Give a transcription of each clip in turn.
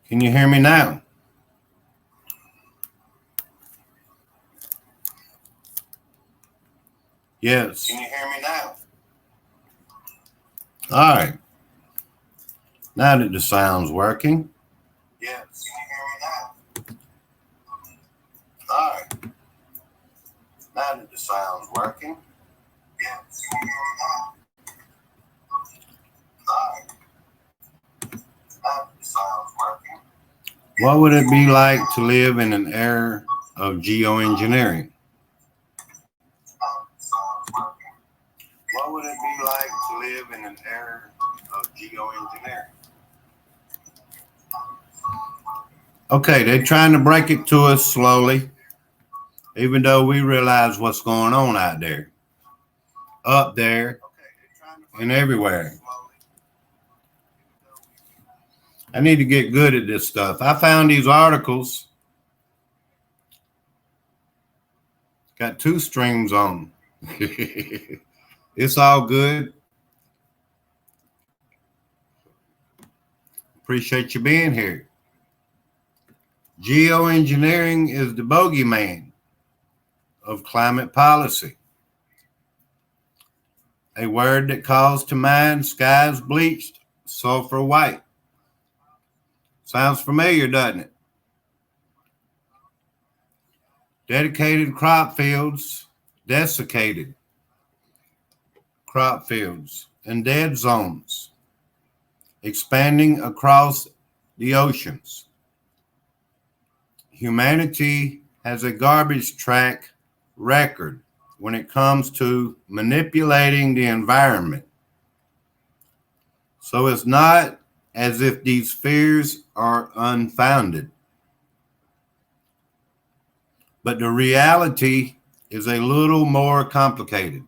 Can you hear me now? Yes. Can you hear me now? All right. Now that the sound's working. Yes. Can you hear me now? All right. Now that the sound's working. Yes. Can you hear me now? All right. Now that the sound's working. What would it be like to live in an era of geoengineering? What would it be like to live in an era of geoengineering? Okay, they're trying to break it to us slowly, even though we realize what's going on out there, up there, and everywhere. I need to get good at this stuff. I found these articles. Got 2 streams on. It's all good. Appreciate you being here. Geoengineering is the bogeyman of climate policy. A word that calls to mind skies bleached, sulfur white. Sounds familiar, doesn't it? Dedicated crop fields, desiccated crop fields, and dead zones, expanding across the oceans. Humanity has a garbage track record when it comes to manipulating the environment. So it's not as if these fears are unfounded. But the reality is a little more complicated.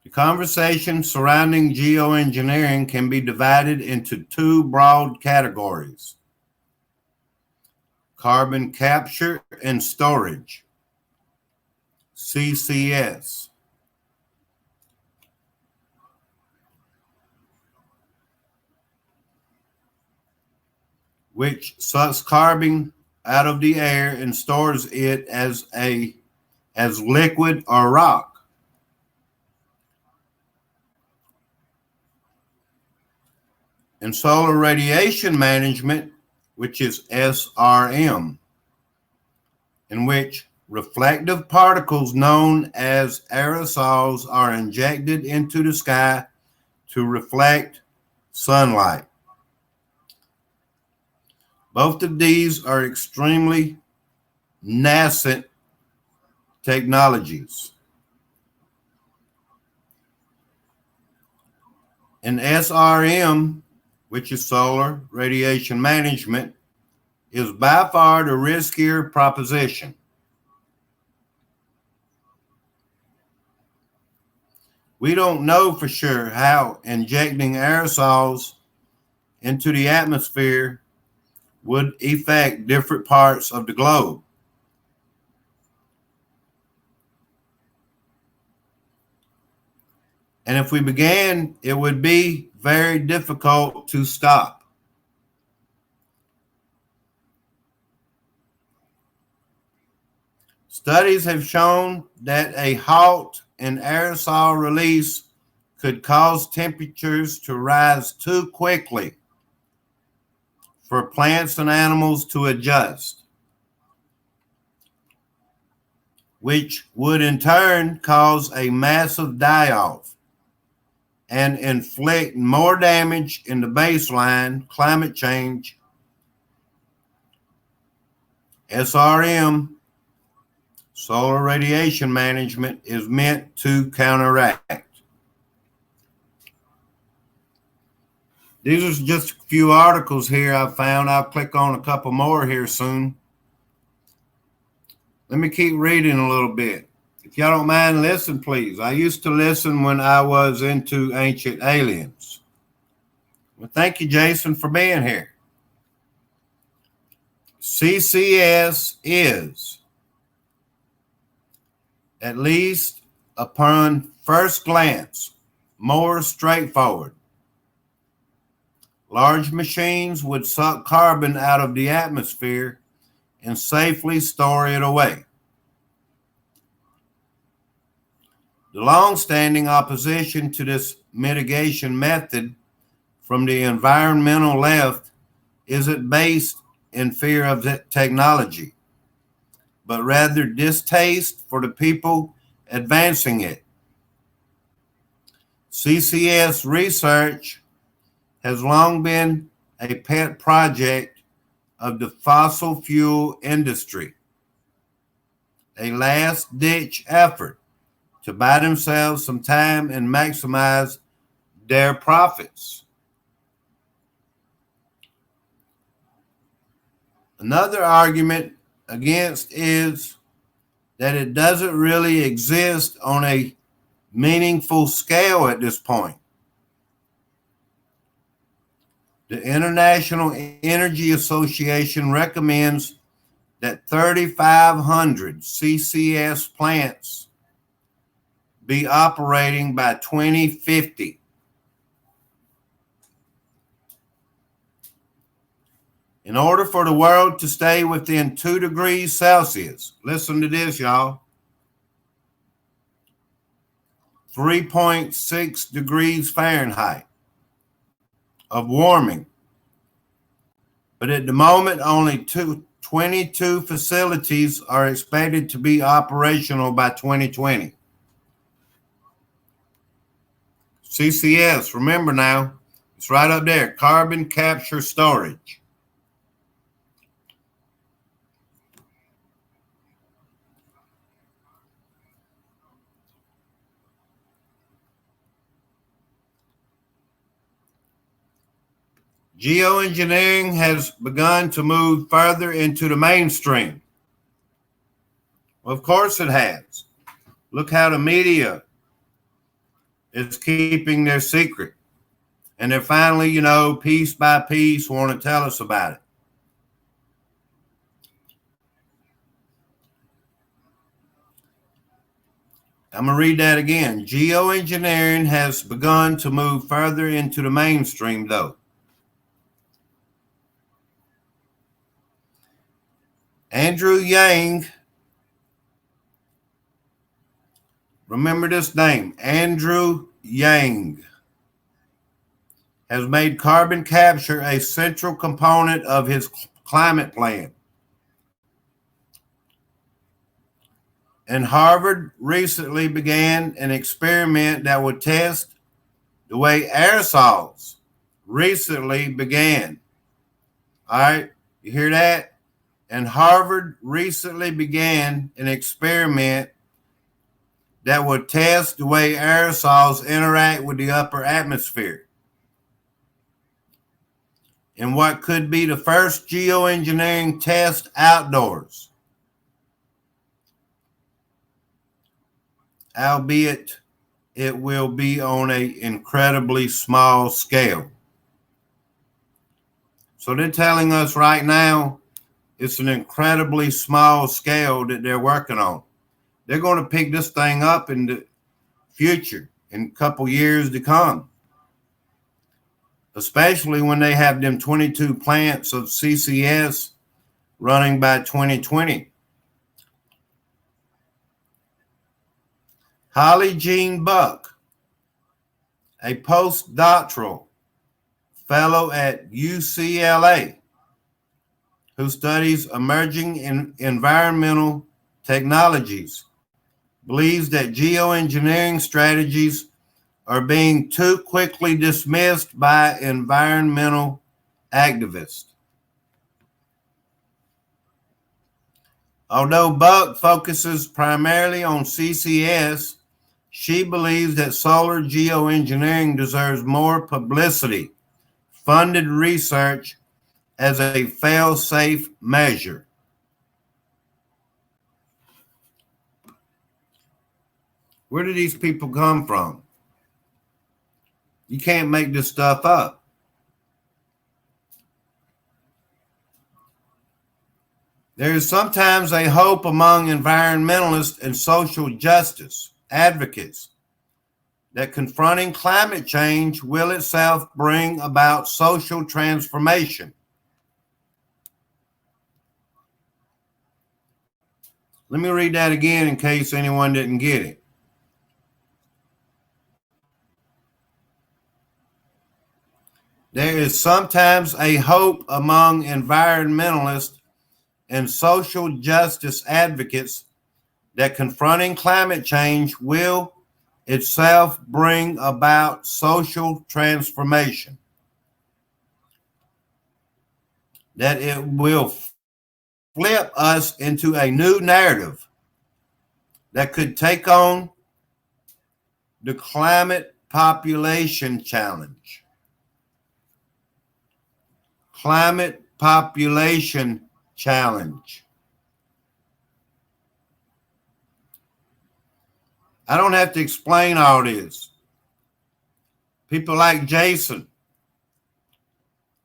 The conversation surrounding geoengineering can be divided into 2 broad categories: carbon capture and storage, CCS, which sucks carbon out of the air and stores it as liquid or rock. And solar radiation management, which is SRM, in which reflective particles known as aerosols are injected into the sky to reflect sunlight. Both of these are extremely nascent technologies. And SRM, which is solar radiation management, is by far the riskier proposition. We don't know for sure how injecting aerosols into the atmosphere would affect different parts of the globe. And if we began, it would be very difficult to stop. Studies have shown that a halt in aerosol release could cause temperatures to rise too quickly for plants and animals to adjust, which would in turn cause a massive die-off and inflict more damage in the baseline climate change. SRM, solar radiation management, is meant to counteract. These are just a few articles here I found. I'll click on a couple more here soon. Let me keep reading a little bit. If y'all don't mind, listen, please. I used to listen when I was into Ancient Aliens. Well, thank you, Jason, for being here. CCS is, at least upon first glance, more straightforward. Large machines would suck carbon out of the atmosphere and safely store it away. The long-standing opposition to this mitigation method from the environmental left isn't based in fear of the technology, but rather distaste for the people advancing it. CCS research has long been a pet project of the fossil fuel industry, a last-ditch effort to buy themselves some time and maximize their profits. Another argument against is that it doesn't really exist on a meaningful scale at this point. The International Energy Association recommends that 3,500 CCS plants be operating by 2050. In order for the world to stay within 2 degrees Celsius, listen to this, y'all, 3.6 degrees Fahrenheit of warming. But at the moment, only 22 facilities are expected to be operational by 2020. CCS, remember now, it's right up there, carbon capture storage. Geoengineering has begun to move further into the mainstream. Well, of course it has. Look how the media is keeping their secret. And they're finally, piece by piece want to tell us about it. I'm going to read that again. Geoengineering has begun to move further into the mainstream, though. Andrew Yang, remember this name, Andrew Yang, has made carbon capture a central component of his climate plan. And Harvard recently began an experiment that would test the way aerosols recently began. All right, you hear that? And Harvard recently began an experiment that would test the way aerosols interact with the upper atmosphere. In what could be the first geoengineering test outdoors, albeit it will be on an incredibly small scale. So they're telling us right now it's an incredibly small scale that they're working on. They're going to pick this thing up in the future, in a couple years to come, especially when they have them 22 plants of CCS running by 2020. Holly Jean Buck, a postdoctoral fellow at UCLA, who studies emerging environmental technologies, believes that geoengineering strategies are being too quickly dismissed by environmental activists. Although Buck focuses primarily on CCS, she believes that solar geoengineering deserves more publicity, funded research as a fail-safe measure. Where do these people come from? You can't make this stuff up. There is sometimes a hope among environmentalists and social justice advocates that confronting climate change will itself bring about social transformation. Let me read that again in case anyone didn't get it. There is sometimes a hope among environmentalists and social justice advocates that confronting climate change will itself bring about social transformation, that it will flip us into a new narrative that could take on the climate population challenge. Climate population challenge. I don't have to explain all this. People like Jason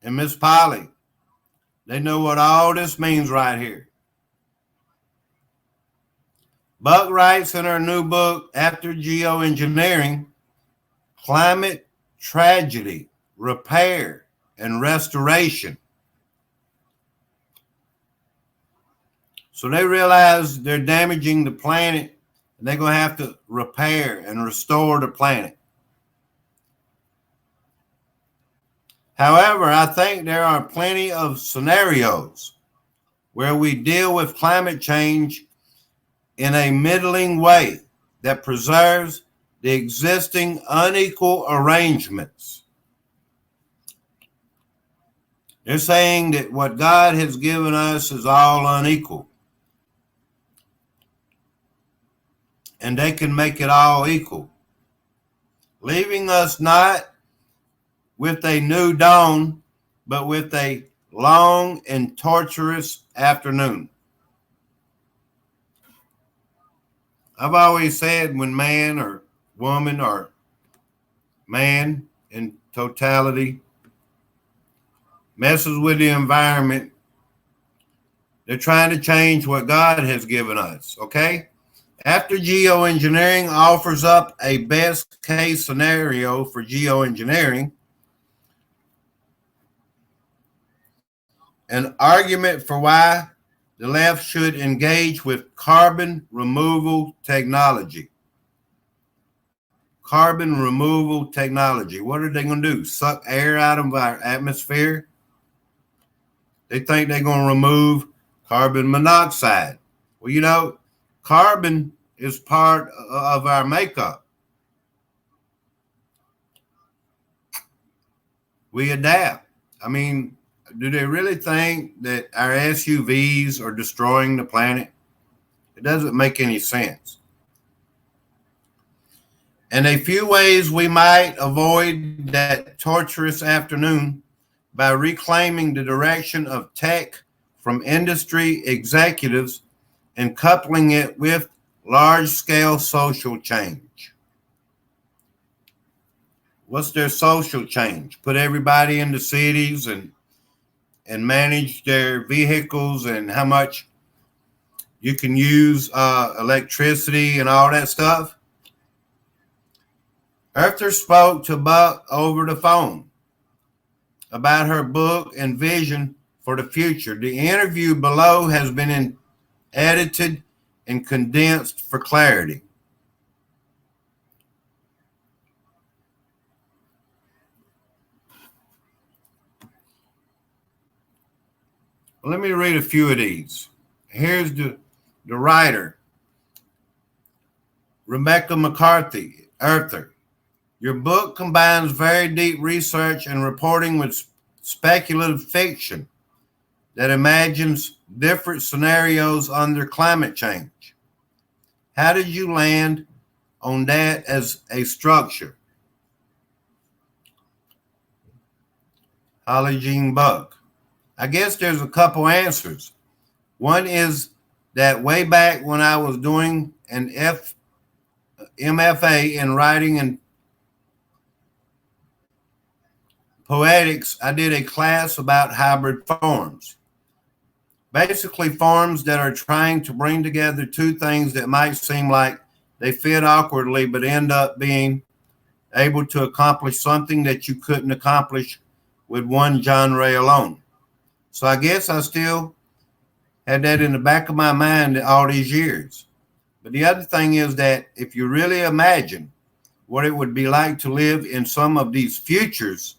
and Miss Polly, they know what all this means right here. Buck writes in her new book, After Geoengineering, Climate Tragedy, Repair, and Restoration. So they realize they're damaging the planet, and they're going to have to repair and restore the planet. However, I think there are plenty of scenarios where we deal with climate change in a middling way that preserves the existing unequal arrangements. They're saying that what God has given us is all unequal, and they can make it all equal, leaving us not with a new dawn, but with a long and torturous afternoon. I've always said when man or woman or man in totality messes with the environment, they're trying to change what God has given us, okay? After Geoengineering offers up a best case scenario for geoengineering, an argument for why the left should engage with carbon removal technology. Carbon removal technology. What are they going to do? Suck air out of our atmosphere? They think they're going to remove carbon monoxide. Well, you know, carbon is part of our makeup. We adapt. I mean, do they really think that our SUVs are destroying the planet? It doesn't make any sense. And a few ways we might avoid that torturous afternoon by reclaiming the direction of tech from industry executives and coupling it with large-scale social change. What's their social change? Put everybody into cities and manage their vehicles and how much you can use electricity and all that stuff. Earther spoke to Buck over the phone about her book and vision for the future. The interview below has been edited and condensed for clarity. Well, let me read a few of these. Here's the writer, Rebecca McCarthy, Earther. Your book combines very deep research and reporting with speculative fiction that imagines different scenarios under climate change. How did you land on that as a structure? Holly Jean Buck. I guess there's a couple answers. One is that way back when I was doing an MFA in writing and poetics, I did a class about hybrid forms. Basically, forms that are trying to bring together two things that might seem like they fit awkwardly, but end up being able to accomplish something that you couldn't accomplish with one genre alone. So I guess I still had that in the back of my mind all these years. But the other thing is that if you really imagine what it would be like to live in some of these futures,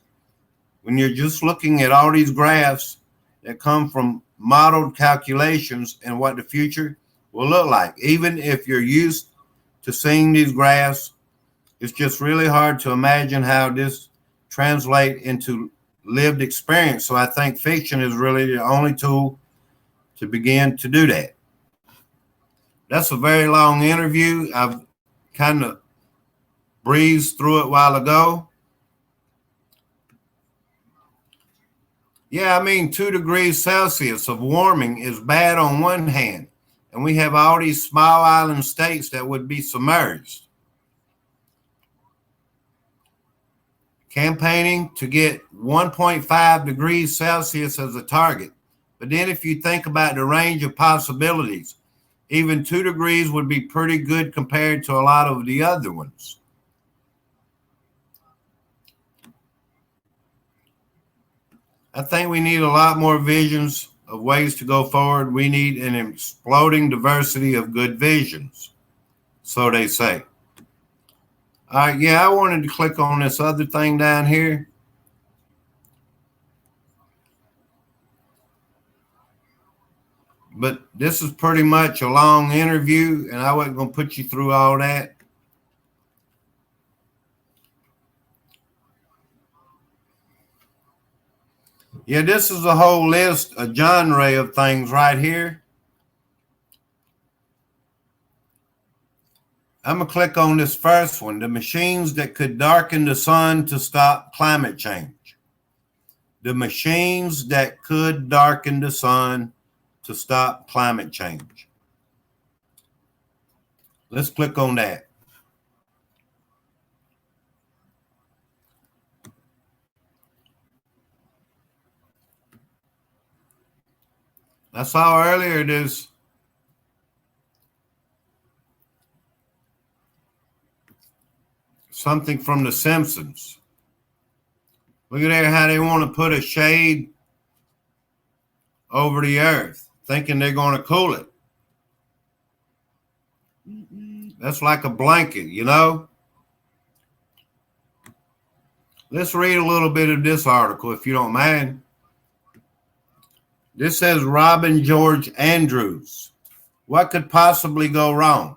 when you're just looking at all these graphs that come from modeled calculations and what the future will look like, even if you're used to seeing these graphs, it's just really hard to imagine how this translates into lived experience. So I think fiction is really the only tool to begin to do that. That's a very long interview. I've kind of breezed through it a while ago. Yeah, I mean, 2 degrees Celsius of warming is bad on one hand, and we have all these small island states that would be submerged. Campaigning to get 1.5 degrees Celsius as a target. But then if you think about the range of possibilities, even 2 degrees would be pretty good compared to a lot of the other ones. I think we need a lot more visions of ways to go forward. We need an exploding diversity of good visions, so they say. All right, yeah, I wanted to click on this other thing down here. But this is pretty much a long interview, and I wasn't going to put you through all that. Yeah, this is a whole list, a genre of things right here. I'm going to click on this first one, the machines that could darken the sun to stop climate change. The machines that could darken the sun to stop climate change. Let's click on that. I saw earlier this something from The Simpsons. Look at there how they want to put a shade over the earth, thinking they're going to cool it. That's like a blanket, you know? Let's read a little bit of this article, if you don't mind. This says Robin George Andrews. What could possibly go wrong?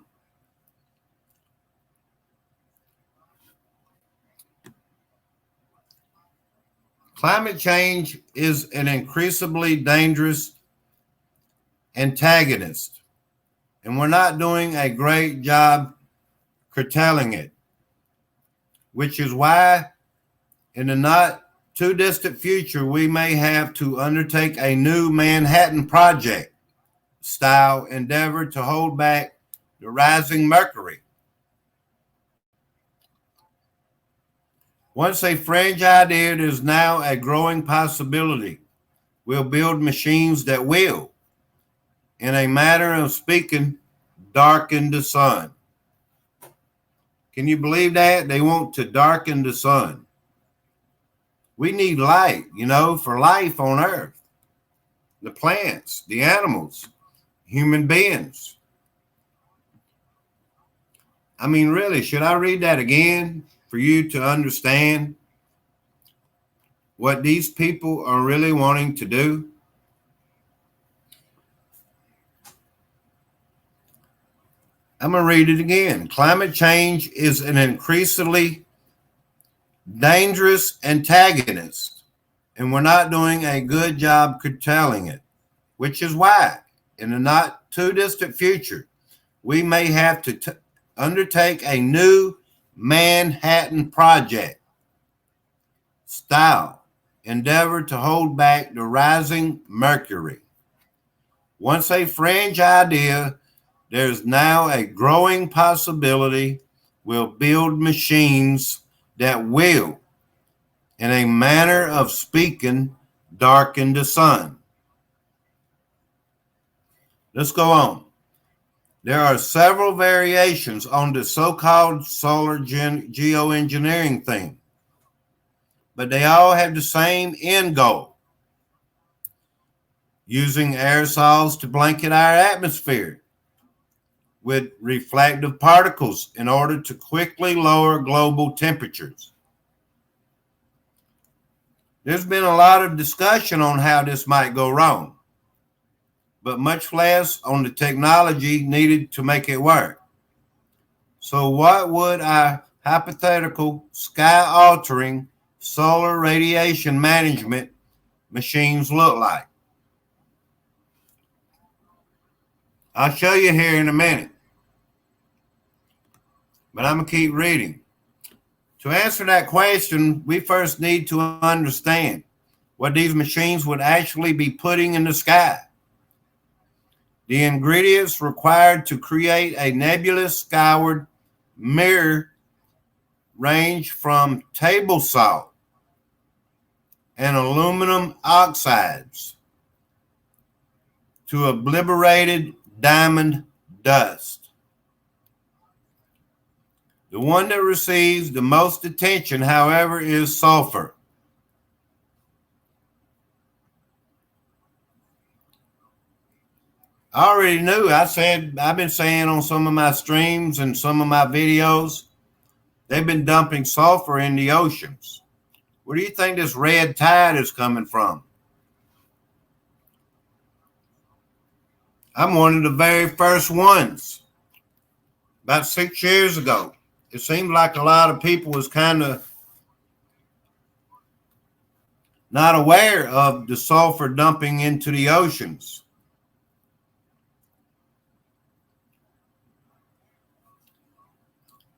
Climate change is an increasingly dangerous antagonist, and we're not doing a great job curtailing it, which is why in the not too distant future, we may have to undertake a new Manhattan Project style endeavor to hold back the rising mercury. Once a fringe idea, it is now a growing possibility. We'll build machines that will, in a manner of speaking, darken the sun. Can you believe that? They want to darken the sun. We need light, you know, for life on Earth. The plants, the animals, human beings. I mean, really, should I read that again for you to understand what these people are really wanting to do? I'm going to read it again. Climate change is an increasingly dangerous antagonist, and we're not doing a good job curtailing it, which is why in the not too distant future, we may have to undertake a new Manhattan Project style endeavor to hold back the rising mercury. Once a fringe idea, there's now a growing possibility we'll build machines that will, in a manner of speaking, darken the sun. Let's go on. There are several variations on the so-called solar geoengineering thing, but they all have the same end goal: using aerosols to blanket our atmosphere with reflective particles in order to quickly lower global temperatures. There's been a lot of discussion on how this might go wrong, but much less on the technology needed to make it work. So what would our hypothetical sky-altering solar radiation management machines look like? I'll show you here in a minute, but I'm going to keep reading. To answer that question, we first need to understand what these machines would actually be putting in the sky. The ingredients required to create a nebulous skyward mirror range from table salt and aluminum oxides to obliterated diamond dust. The one that receives the most attention, however, is sulfur. I already knew. I've been saying on some of my streams and some of my videos, they've been dumping sulfur in the oceans. Where do you think this red tide is coming from? I'm one of the very first ones. About 6 years ago, it seemed like a lot of people was kind of not aware of the sulfur dumping into the oceans.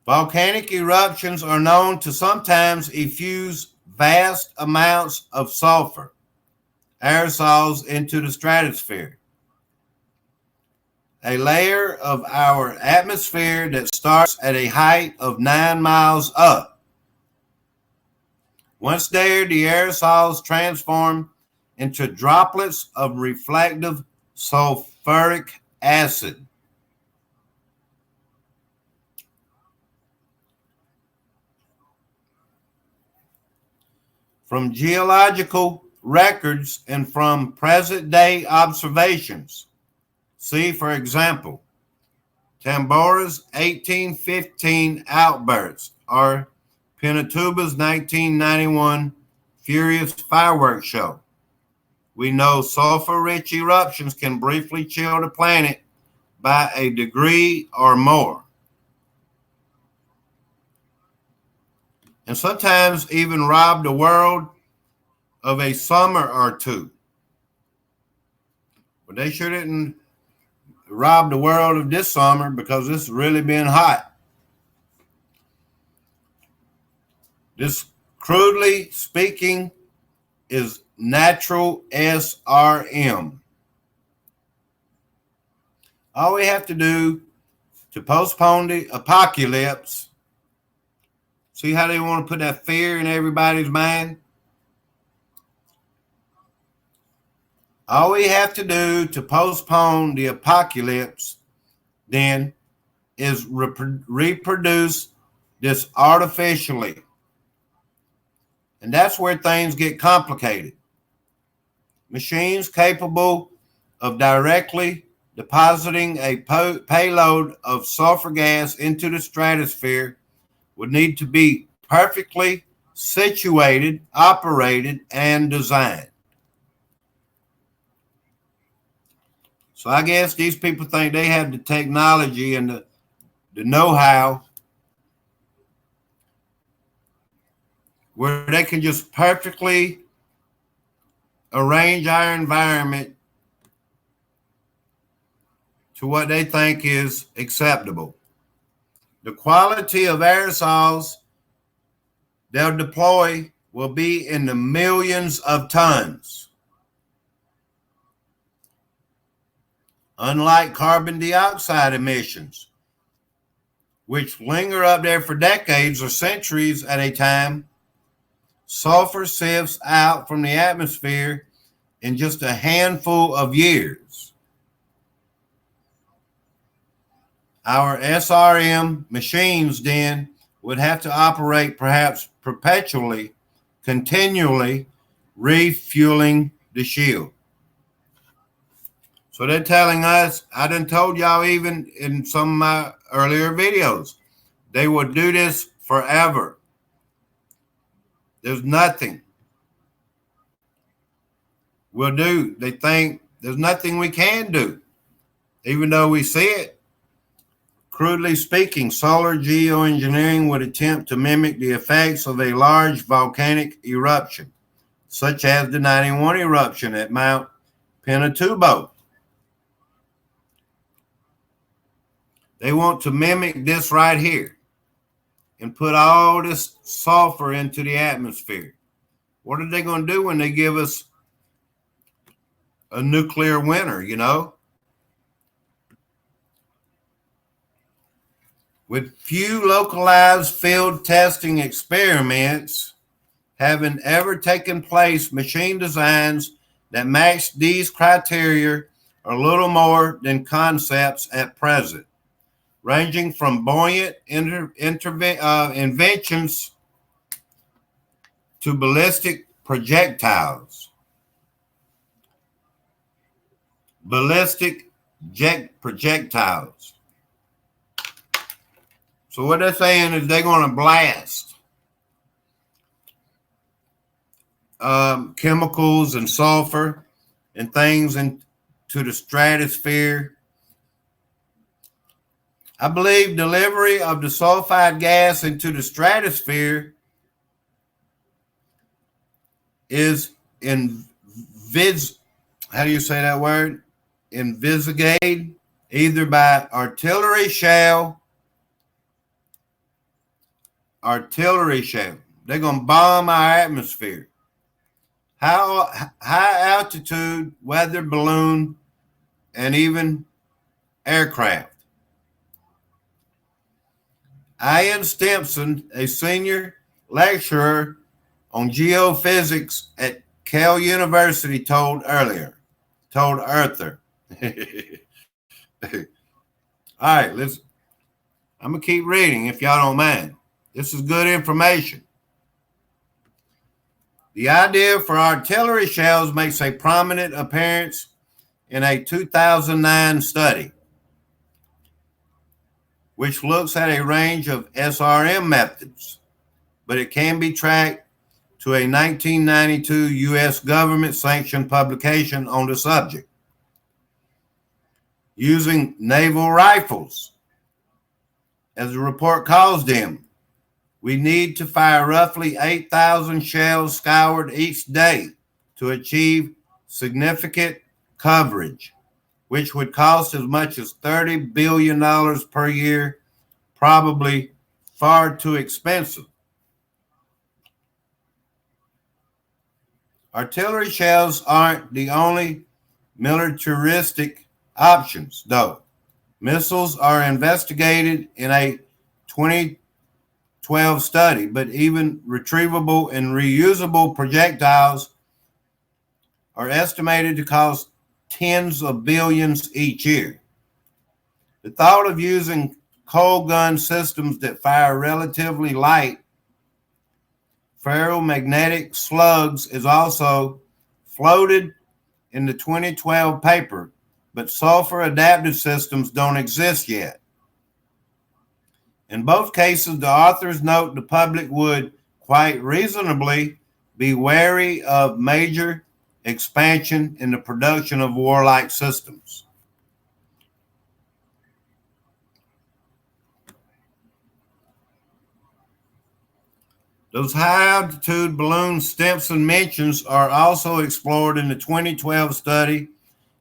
Volcanic eruptions are known to sometimes effuse vast amounts of sulfur aerosols into the stratosphere, a layer of our atmosphere that starts at a height of 9 miles up. Once there, the aerosols transform into droplets of reflective sulfuric acid. From geological records and from present-day observations, see, for example, Tambora's 1815 outburst or Pinatuba's 1991 furious fireworks show. We know sulfur-rich eruptions can briefly chill the planet by a degree or more, and sometimes even rob the world of a summer or two. But they sure didn't rob the world of this summer because it's really been hot. This, crudely speaking, is natural SRM. All we have to do to postpone the apocalypse, see how they want to put that fear in everybody's mind? All we have to do to postpone the apocalypse then is reproduce this artificially. And that's where things get complicated. Machines capable of directly depositing a payload of sulfur gas into the stratosphere would need to be perfectly situated, operated, and designed. So I guess these people think they have the technology and the know-how where they can just perfectly arrange our environment to what they think is acceptable. The quality of aerosols they'll deploy will be in the millions of tons. Unlike carbon dioxide emissions, which linger up there for decades or centuries at a time, sulfur sifts out from the atmosphere in just a handful of years. Our SRM machines then would have to operate perhaps perpetually, continually refueling the shield. So they're telling us, I done told y'all even in some of my earlier videos, they will do this forever. There's nothing we'll do. They think there's nothing we can do, even though we see it. Crudely speaking, solar geoengineering would attempt to mimic the effects of a large volcanic eruption, such as the 91 eruption at Mount Pinatubo. They want to mimic this right here and put all this sulfur into the atmosphere. What are they going to do when they give us a nuclear winter, you know? With few localized field testing experiments having ever taken place, machine designs that match these criteria are little more than concepts at present, ranging from buoyant inventions to ballistic projectiles. Ballistic jet projectiles. So what they're saying is they're going to blast chemicals and sulfur and things into the stratosphere. I believe delivery of the sulfide gas into the stratosphere is how do you say that word? Investigated either by artillery shell. They're going to bomb our atmosphere. High altitude weather balloon and even aircraft. Ian Stimpson, a senior lecturer on geophysics at Cal University, told Earther. All right, I'm going to keep reading if y'all don't mind. This is good information. The idea for artillery shells makes a prominent appearance in a 2009 study, which looks at a range of SRM methods, but it can be tracked to a 1992 U.S. government-sanctioned publication on the subject. Using naval rifles, as the report calls them, we need to fire roughly 8,000 shells skyward each day to achieve significant coverage, which would cost as much as $30 billion per year, probably far too expensive. Artillery shells aren't the only militaristic options, though. Missiles are investigated in a 2012 study, but even retrievable and reusable projectiles are estimated to cost tens of billions each year. The thought of using cold gun systems that fire relatively light ferromagnetic slugs is also floated in the 2012 paper, but sulfur adaptive systems don't exist yet. In both cases, the authors note the public would quite reasonably be wary of major expansion in the production of warlike systems. Those high-altitude balloons Stimpson mentions are also explored in the 2012 study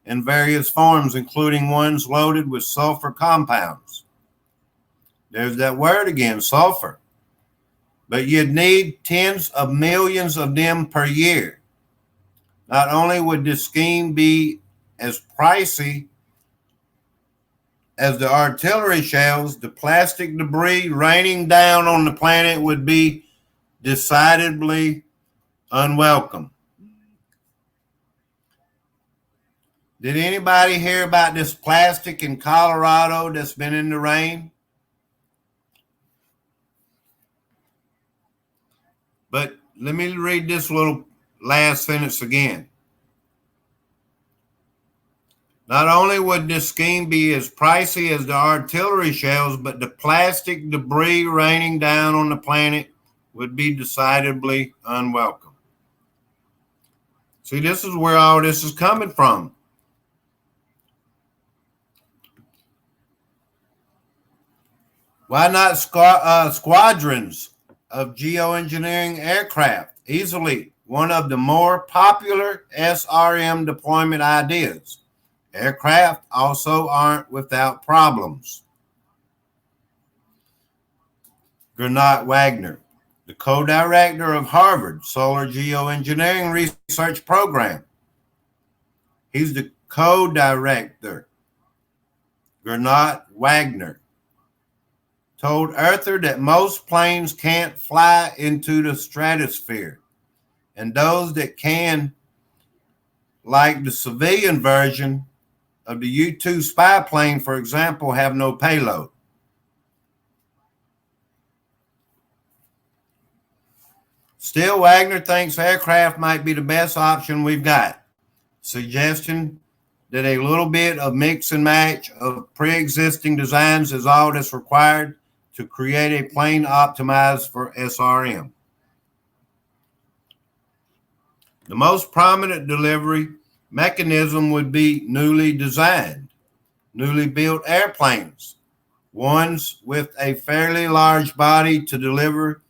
in various forms, including ones loaded with sulfur compounds. There's that word again, sulfur. But you'd need tens of millions of them per year. Not only would this scheme be as pricey as the artillery shells, the plastic debris raining down on the planet would be decidedly unwelcome. Did anybody hear about this plastic in Colorado that's been in the rain? But let me read this little last sentence again. Not only would this scheme be as pricey as the artillery shells, but the plastic debris raining down on the planet would be decidedly unwelcome. See, this is where all this is coming from. Why not squadrons of geoengineering aircraft? Easily one of the more popular SRM deployment ideas. Aircraft also aren't without problems. Gernot Wagner, the co-director of Harvard Solar Geoengineering Research Program. He's the co-director. Gernot Wagner told Earther that most planes can't fly into the stratosphere, and those that can, like the civilian version of the U-2 spy plane, for example, have no payload. Still, Wagner thinks aircraft might be the best option we've got, suggesting that a little bit of mix and match of pre-existing designs is all that's required to create a plane optimized for SRM. The most prominent delivery mechanism would be newly designed, newly built airplanes, ones with a fairly large body to deliver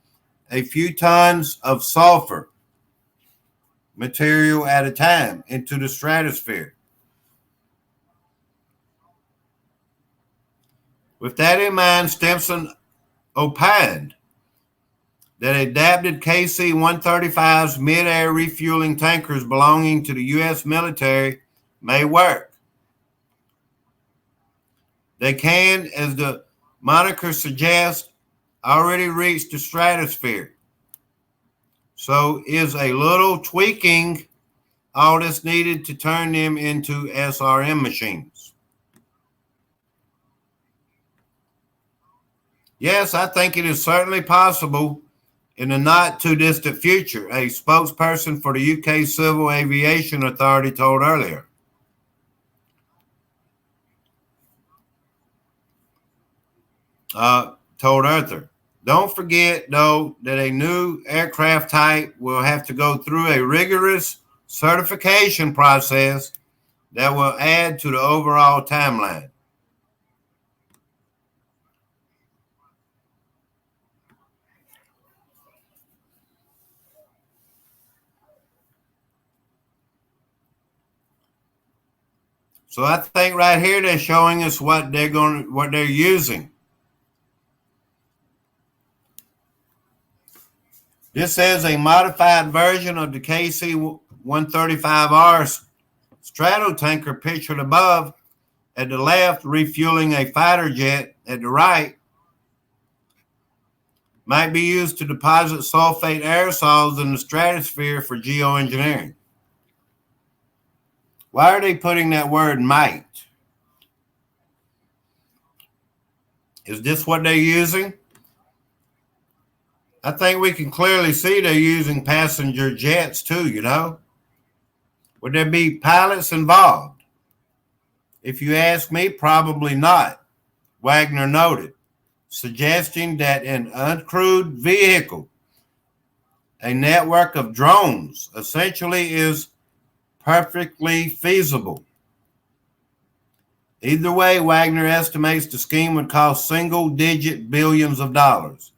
a few tons of sulfur material at a time into the stratosphere. With that in mind, Stimson opined that adapted KC-135's mid-air refueling tankers belonging to the U.S. military may work. They can, as the moniker suggests, already reach the stratosphere. So is a little tweaking all that's needed to turn them into SRM machines. Yes, I think it is certainly possible in the not too distant future, a spokesperson for the UK Civil Aviation Authority told earlier. Told Earther. Don't forget, though, that a new aircraft type will have to go through a rigorous certification process that will add to the overall timeline. So I think right here they're showing us what they're using. This is a modified version of the KC-135R stratotanker pictured above. At the left, refueling a fighter jet. At the right, might be used to deposit sulfate aerosols in the stratosphere for geoengineering. Why are they putting that word might? Is this what they're using? I think we can clearly see they're using passenger jets too, you know? Would there be pilots involved? If you ask me, probably not, Wagner noted, suggesting that an uncrewed vehicle, a network of drones, essentially is perfectly feasible. Either way, Wagner estimates the scheme would cost single-digit billions of dollars,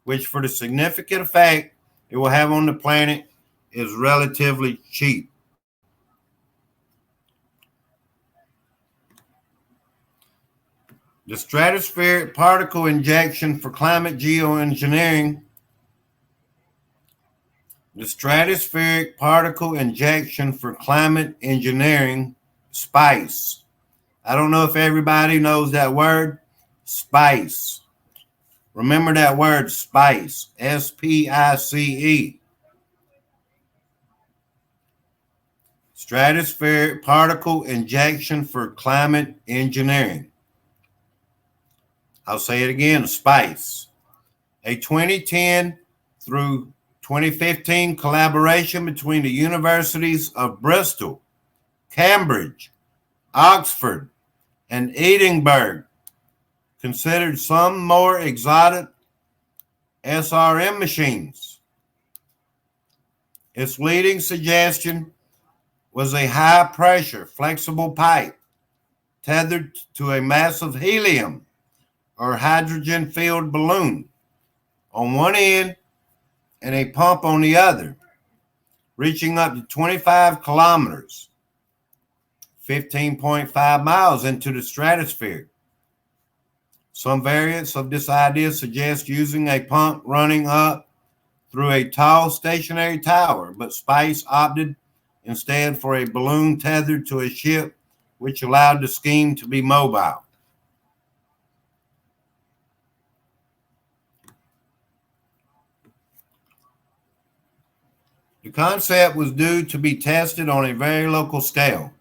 which for the significant effect it will have on the planet is relatively cheap. The stratospheric particle injection for climate geoengineering. The stratospheric particle injection for climate engineering, SPICE. I don't know if everybody knows that word, SPICE. Remember that word, SPICE, S-P-I-C-E. Stratospheric particle injection for climate engineering. I'll say it again, SPICE. A 2010 through 2015 collaboration between the universities of Bristol, Cambridge, Oxford, and Edinburgh considered some more exotic SRM machines. Its leading suggestion was a high-pressure, flexible pipe tethered to a massive helium or hydrogen-filled balloon on one end and a pump on the other, reaching up to 25 kilometers, 15.5 miles into the stratosphere. Some variants of this idea suggest using a pump running up through a tall stationary tower, but SPICE opted instead for a balloon tethered to a ship, which allowed the scheme to be mobile. The concept was due to be tested on a very local scale.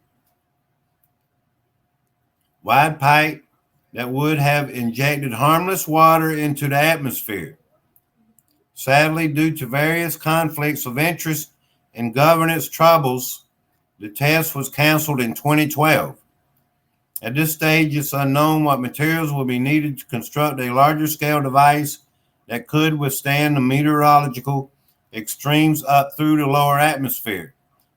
Wide pipe that would have injected harmless water into the atmosphere. Sadly, due to various conflicts of interest and governance troubles, the test was canceled in 2012. At this stage, it's unknown what materials will be needed to construct a larger scale device that could withstand the meteorological extremes up through the lower atmosphere.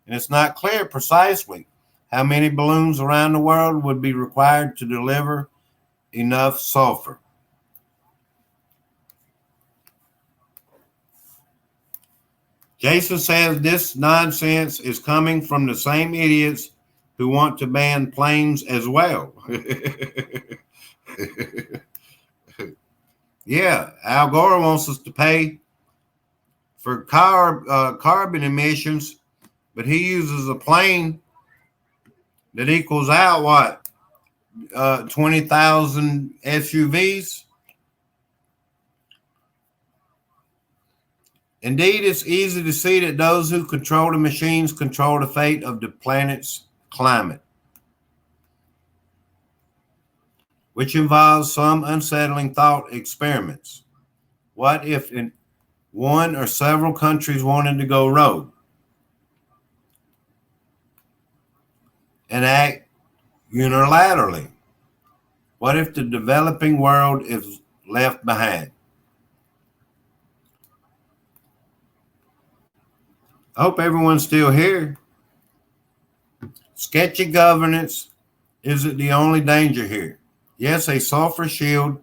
And it's not clear precisely how many balloons around the world would be required to deliver enough sulfur. Jason says this nonsense is coming from the same idiots who want to ban planes as well. Yeah, Al Gore wants us to pay for carbon emissions, but he uses a plane that equals out what? 20,000 SUVs. Indeed, it's easy to see that those who control the machines control the fate of the planet's climate, which involves some unsettling thought experiments. What if one or several countries wanted to go rogue and act unilaterally? What if the developing world is left behind? I hope everyone's still here. Sketchy governance isn't the only danger here. Yes, a sulfur shield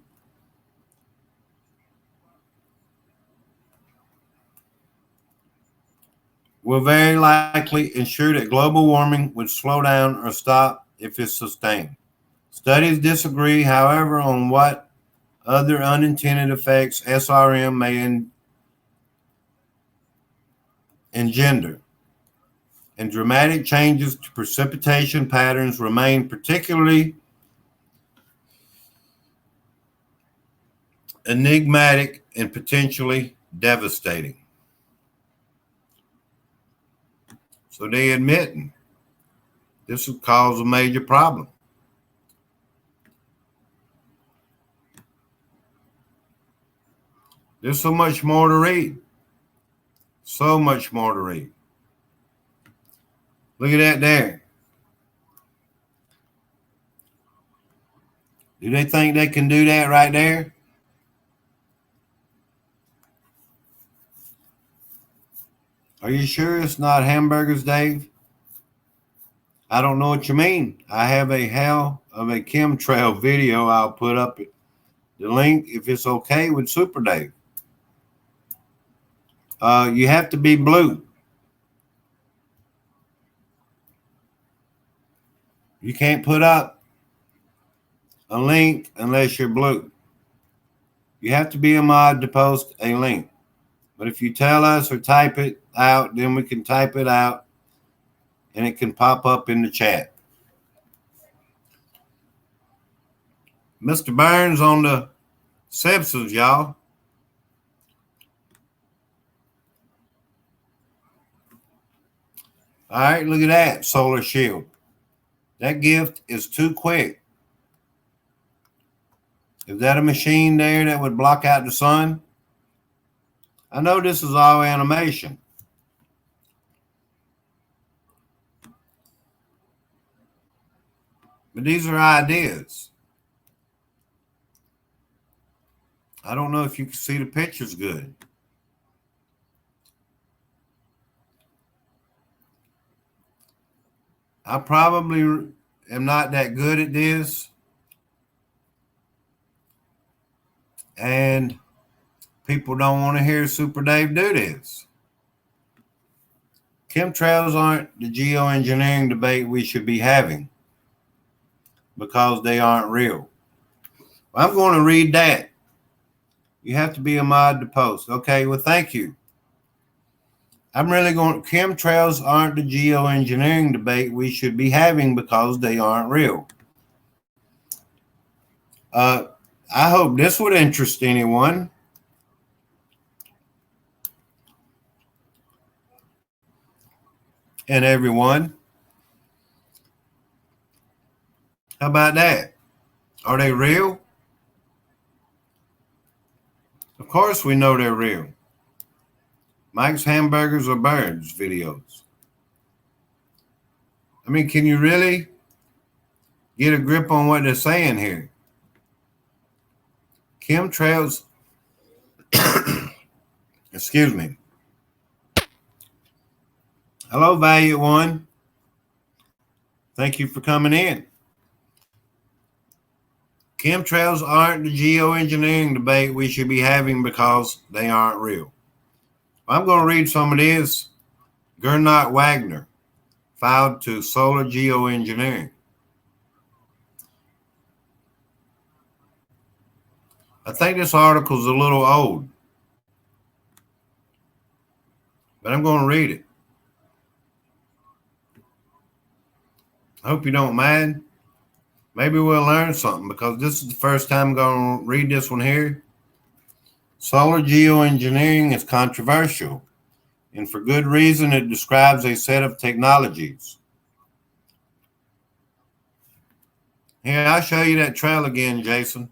will very likely ensure that global warming would slow down or stop if it's sustained. Studies disagree, however, on what other unintended effects SRM may engender, and dramatic changes to precipitation patterns remain particularly enigmatic and potentially devastating. So they admitting this will cause a major problem. There's so much more to read. So much more to read. Look at that there. Do they think they can do that right there? Are you sure it's not hamburgers, Dave? I don't know what you mean. I have a hell of a chemtrail video. I'll put up the link if it's okay with Super Dave. You have to be blue. You can't put up a link unless you're blue. You have to be a mod to post a link. But if you tell us or type it out, then we can type it out and it can pop up in the chat. Mr. Burns on the Simpsons, y'all. All right, look at that solar shield. That gift is too quick. Is that a machine there that would block out the sun? I know this is all animation. But these are ideas. I don't know if you can see the pictures good. I probably am not that good at this. And people don't want to hear Super Dave do this. Chemtrails aren't the geoengineering debate we should be having because they aren't real. I'm going to read that. You have to be a mod to post. Okay, well, thank you. I'm really going, chemtrails aren't the geoengineering debate we should be having because they aren't real. I hope this would interest anyone. And everyone. How about that? Are they real? Of course we know they're real. Mike's Hamburgers or Birds videos. I mean, can you really get a grip on what they're saying here? Chemtrails, excuse me. Hello, Valiant One. Thank you for coming in. Chemtrails aren't the geoengineering debate we should be having because they aren't real. I'm going to read some of this. Gernot Wagner filed to Solar Geoengineering. I think this article's a little old, but I'm going to read it. I hope you don't mind. Maybe we'll learn something because this is the first time I'm going to read this one here. Solar geoengineering is controversial, and for good reason. It describes a set of technologies. Here, I'll show you that trail again, Jason.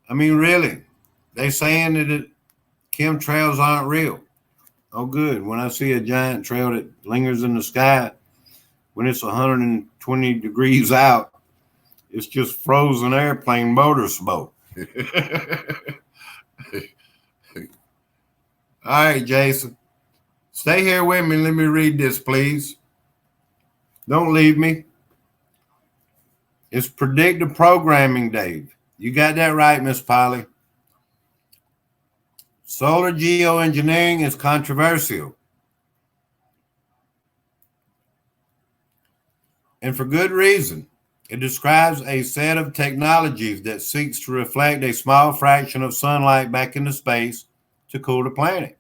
I mean, really, they saying that chemtrails aren't real. Oh, good. When I see a giant trail that lingers in the sky, when it's 120 degrees out, it's just frozen airplane motor smoke. All right, Jason. Stay here with me. Let me read this, please. Don't leave me. It's predictive programming, Dave. You got that right, Miss Polly. Solar geoengineering is controversial. And for good reason. It describes a set of technologies that seeks to reflect a small fraction of sunlight back into space to cool the planet.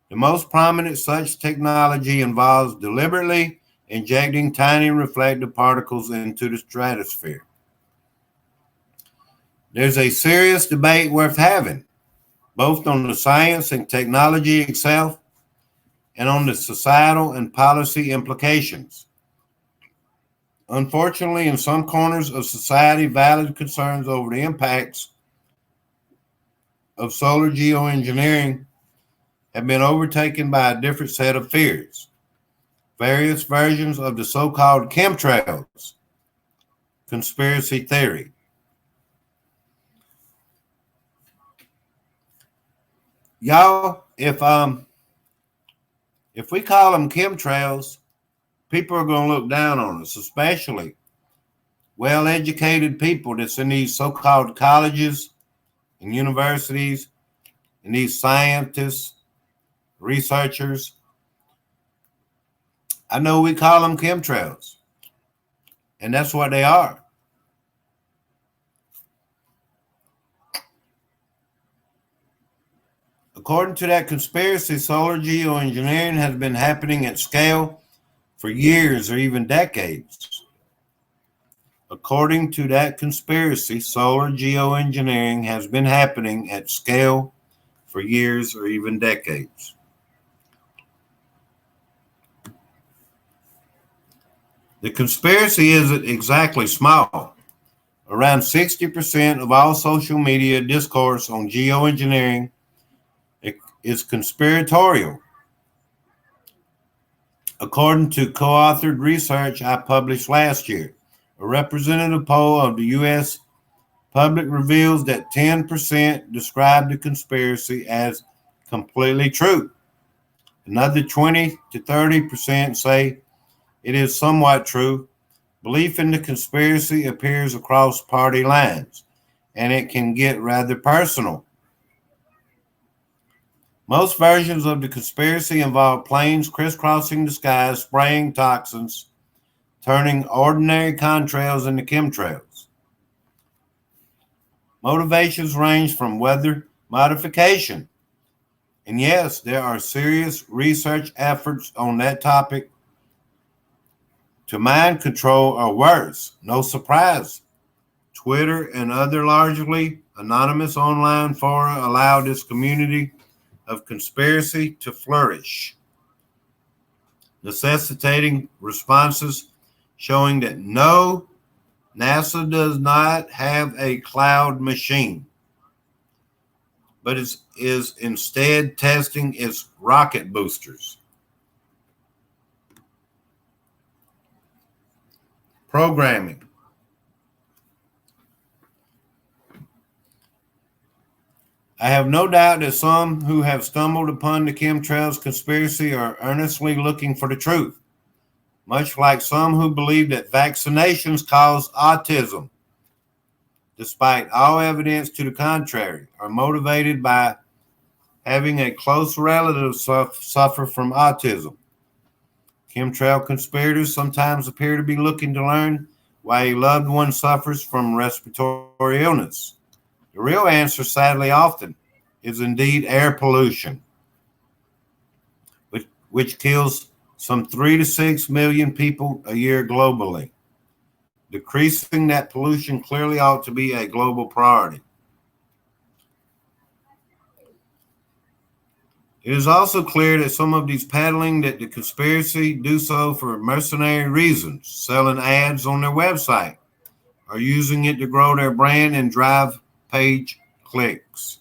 The most prominent such technology involves deliberately injecting tiny reflective particles into the stratosphere. There's a serious debate worth having, both on the science and technology itself and on the societal and policy implications. Unfortunately, in some corners of society, valid concerns over the impacts of solar geoengineering have been overtaken by a different set of fears. Various versions of the so-called chemtrails conspiracy theory. Y'all, if we call them chemtrails, people are going to look down on us, especially well-educated people that's in these so-called colleges and universities, and these scientists, researchers. I know we call them chemtrails, and that's what they are. According to that conspiracy, solar geoengineering has been happening at scale for years or even decades. According to that conspiracy, solar geoengineering has been happening at scale for years or even decades. The conspiracy isn't exactly small. Around 60% of all social media discourse on geoengineering is conspiratorial. According to co-authored research I published last year, a representative poll of the U.S. public reveals that 10% describe the conspiracy as completely true. Another 20 to 30% say it is somewhat true. Belief in the conspiracy appears across party lines, and it can get rather personal. Most versions of the conspiracy involve planes crisscrossing the skies, spraying toxins, turning ordinary contrails into chemtrails. Motivations range from weather modification. And yes, there are serious research efforts on that topic to mind control or worse. No surprise. Twitter and other largely anonymous online fora allow this community of conspiracy to flourish, necessitating responses showing that no, NASA does not have a cloud machine, but is instead testing its rocket boosters. Programming. I have no doubt that some who have stumbled upon the chemtrails conspiracy are earnestly looking for the truth, much like some who believe that vaccinations cause autism, despite all evidence to the contrary, are motivated by having a close relative suffer from autism. Chemtrail conspirators sometimes appear to be looking to learn why a loved one suffers from respiratory illness. The real answer, sadly, often is indeed air pollution, which kills some 3 to 6 million people a year globally. Decreasing that pollution clearly ought to be a global priority. It is also clear that some of these peddling that the conspiracy do so for mercenary reasons, selling ads on their website, or using it to grow their brand and drive page clicks.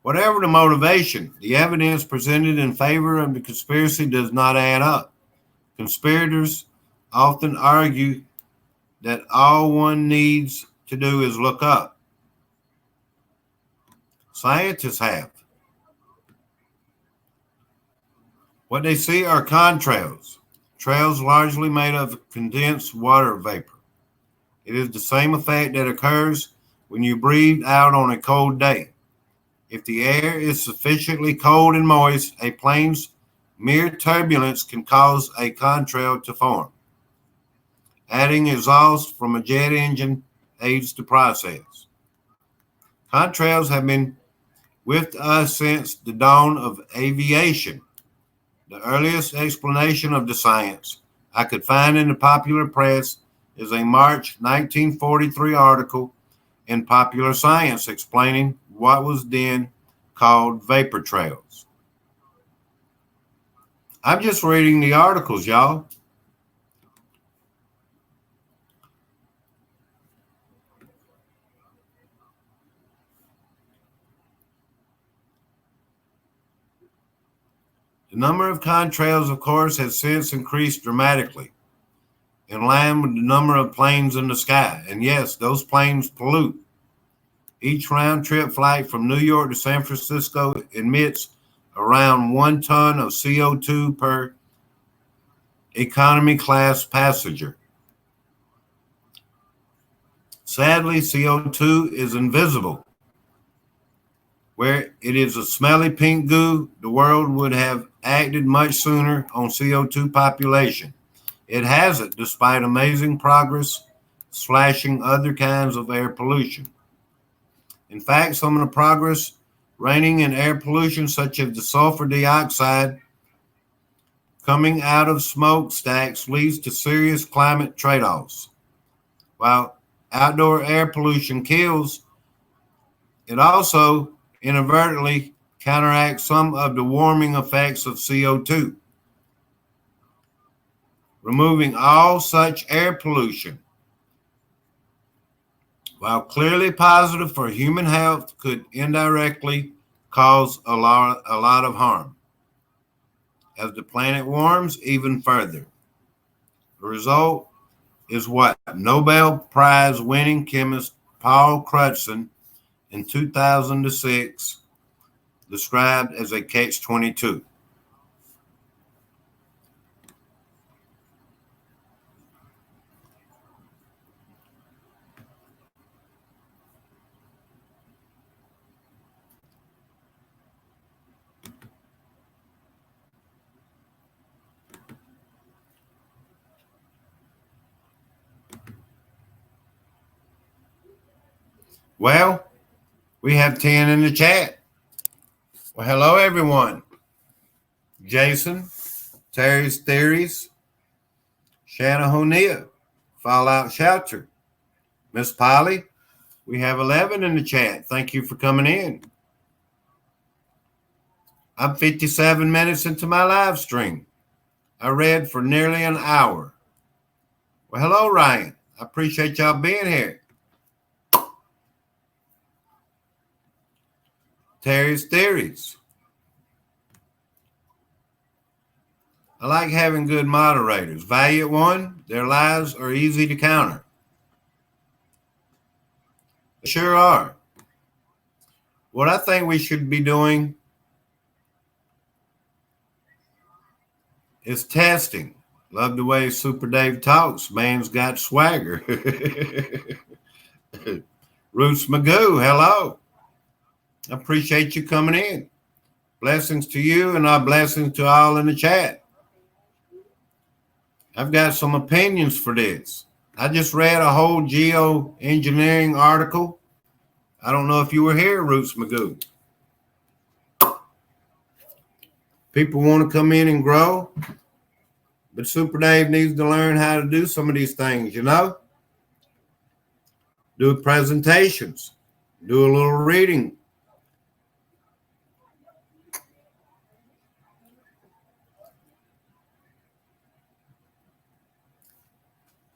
Whatever the motivation, the evidence presented in favor of the conspiracy does not add up. Conspirators often argue that all one needs to do is look up. Scientists have. What they see are contrails, trails largely made of condensed water vapor. It is the same effect that occurs when you breathe out on a cold day. If the air is sufficiently cold and moist, a plane's mere turbulence can cause a contrail to form. Adding exhaust from a jet engine aids the process. Contrails have been with us since the dawn of aviation. The earliest explanation of the science I could find in the popular press is a March 1943 article in Popular Science explaining what was then called vapor trails. I'm just reading the articles, y'all. The number of contrails, of course, has since increased dramatically, in line with the number of planes in the sky. And yes, those planes pollute. Each round-trip flight from New York to San Francisco emits around 1 ton of CO2 per economy class passenger. Sadly, CO2 is invisible. Where it is a smelly pink goo, the world would have acted much sooner on CO2 population. It hasn't, despite amazing progress slashing other kinds of air pollution. In fact, some of the progress reigning in air pollution, such as the sulfur dioxide coming out of smokestacks, leads to serious climate trade-offs. While outdoor air pollution kills, it also inadvertently counteracts some of the warming effects of CO2. Removing all such air pollution, while clearly positive for human health, could indirectly cause a lot of harm as the planet warms even further. The result is what Nobel Prize winning chemist Paul Crutzen in 2006 described as a catch-22. Well, we have 10 in the chat. Well, hello, everyone. Jason, Terry's Theories, Shanna Honia, Fallout Shelter, Miss Polly. We have 11 in the chat. Thank you for coming in. I'm 57 minutes into my live stream. I read for nearly an hour. Well, hello, Ryan. I appreciate y'all being here. Terry's Theories. I like having good moderators. Valiant One, their lies are easy to counter. They sure are. What I think we should be doing is testing. Love the way Super Dave talks. Man's got swagger. Roots Magoo, hello. I appreciate you coming in. Blessings to you and our blessings to all in the chat. I've got some opinions for this. I just read a whole geoengineering article. I don't know if you were here, Roots Magoo. People want to come in and grow, but Super Dave needs to learn how to do some of these things, you know? Do presentations, do a little reading.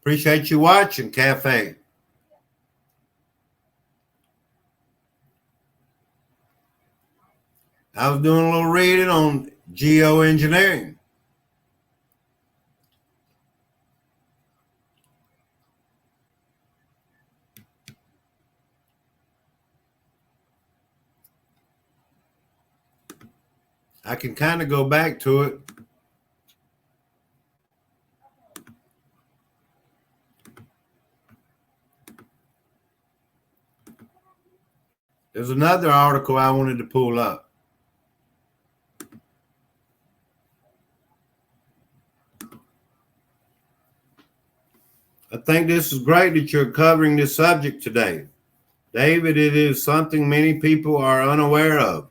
Appreciate you watching, Cafe. I was doing a little reading on geoengineering. I can kind of go back to it. There's another article I wanted to pull up. I think this is great that you're covering this subject today. David, it is something many people are unaware of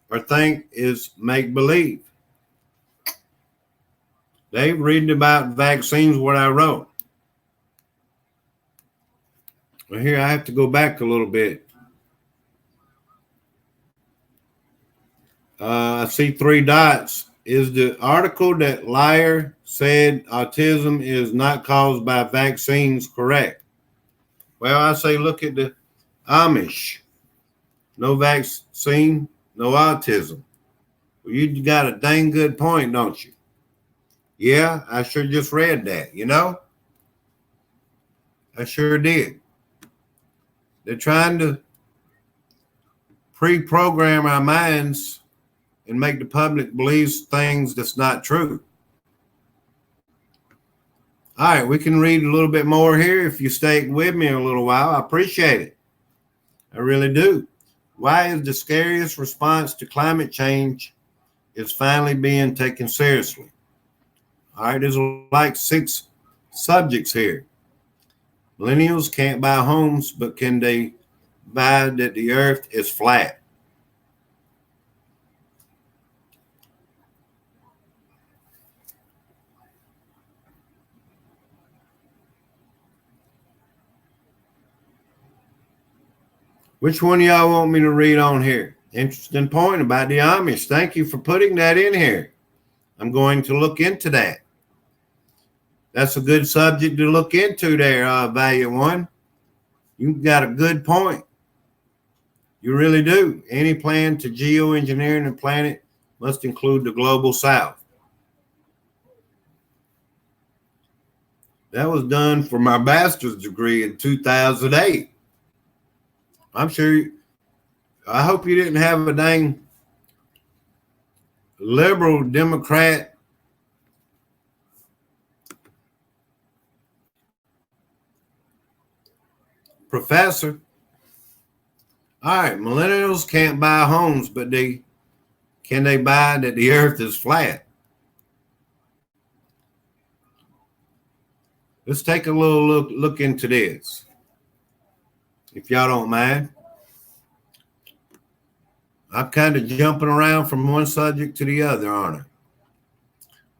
or think is make-believe. Dave, reading about vaccines, what I wrote. Well, here I have to go back a little bit. I see 3 dots. Is the article that liar said autism is not caused by vaccines correct? Well, I say look at the Amish. No vaccine, no autism. Well, you got a dang good point, don't you? Yeah, I sure just read that, you know? I sure did. They're trying to pre-program our minds and make the public believe things that's not true. All right, we can read a little bit more here if you stay with me a little while. I appreciate it. I really do. Why is the scariest response to climate change is finally being taken seriously? All right, there's like 6 subjects here. Millennials can't buy homes, but can they buy that the earth is flat? Which one of y'all want me to read on here? Interesting point about the Amish. Thank you for putting that in here. I'm going to look into that. That's a good subject to look into there, Valiant One. You've got a good point. You really do. Any plan to geoengineering the planet must include the global south. That was done for my master's degree in 2008. I'm sure, I hope you didn't have a dang liberal Democrat professor. All right, millennials can't buy homes, but can they buy that the earth is flat? Let's take a little look into this, if y'all don't mind. I'm kind of jumping around from one subject to the other, aren't I?